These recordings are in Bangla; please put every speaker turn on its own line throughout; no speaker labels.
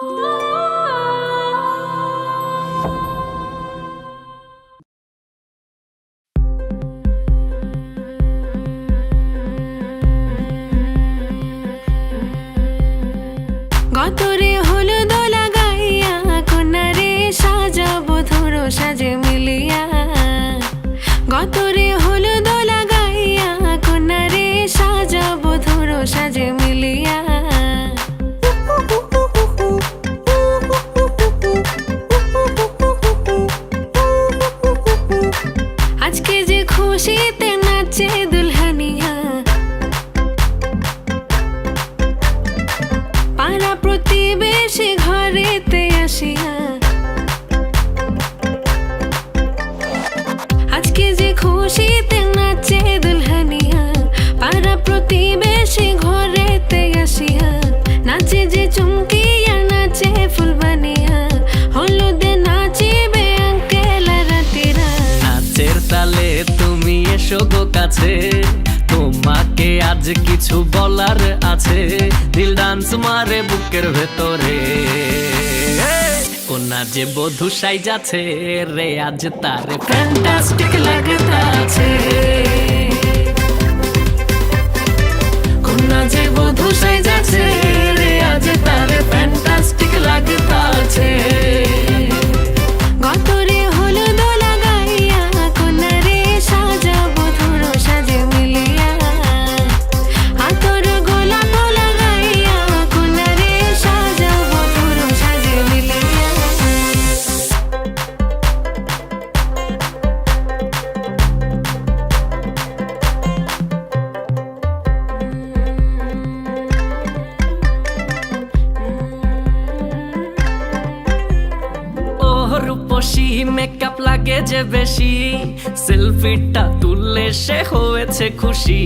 গতরে হলুদ লাগাইয়া কন্যারে সাজাবো ধরো সাজে মিলিয়া। গতরে হলুদ লাগাইয়া কন্যারে সাজাবো ধরো সাজে মিলিয়া। আজকে যে খুশিতে নাচে দুলহানিয়া, পাড়া প্রতিবেশী ঘরেতে আসিয়া। আজকে যে খুশিতে নাচে দুলহানিয়া, পাড়া প্রতিবেশী ঘরেতে আসিয়া। নাচে যে চুমকিয়া নাচে ফুলবানিয়া, হলুদে নাচিবে আঙ্কেল রাতিরা।
নাচের তালে তুমি এসো গো কাছে, তোমাকে আজ কিছু বলার আছে। দিল ডান্স মারে বুকের ভেতরে, কোনা যে বধূ সাইজাছে রে আজ তারে ফ্যান্টাস্টিক লাগতাছে। কোনা যে বধূ সাইজাছে রে আজ তারে ফ্যান্টাস্টিক লাগতাছে।
গতরে হলুদ লাগাইয়া কন্যারে সাজাবো ধরো সাজে মিলিয়া। আতর গোলাপ লাগাইয়া কন্যারে সাজাবো ধরো সাজে মিলিয়া।
রূপসী মেকআপ লাগে যে বেশি, সেলফিটা তুললে সে হয়েছে খুশি।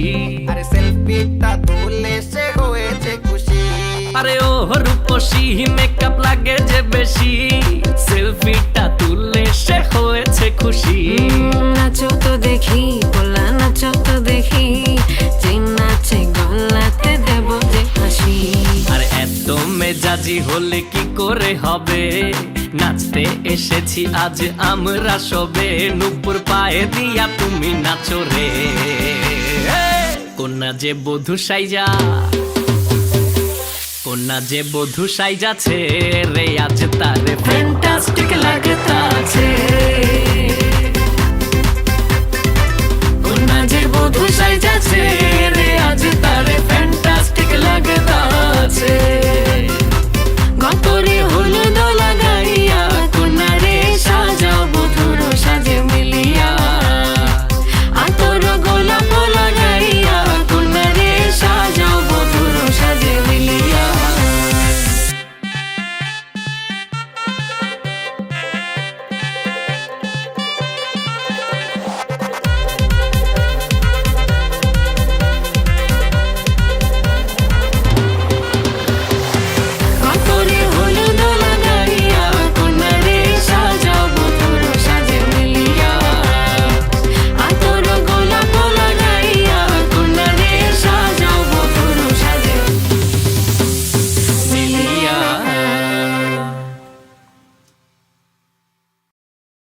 আরে সেলফিটা তুললে সে হয়েছে খুশি।
আরে ও রূপসী মেকআপ লাগে যে বেশি, সেলফিটা তুললে সে হয়েছে খুশি।
নাচো তো দেখি বলা, নাচো তো দেখি, যে নাচে গলাতে দেব যে হাসি।
আর এত মেজাজি হলে কি করে হবে, নাচতে এসেছি আজ আমরা সবে। নুপুর পায়ে দিয়া তুমি নাচো রে, কোনা যে বধূ সাইজা, কোনা যে বধূ সাইজাছে রে আজ তারে ফ্যান্টাস্টিক লাগতাছে। কোনা যে বধূ সাইজাছে রে আজ তারে ফ্যান্টাস্টিক লাগতাছে।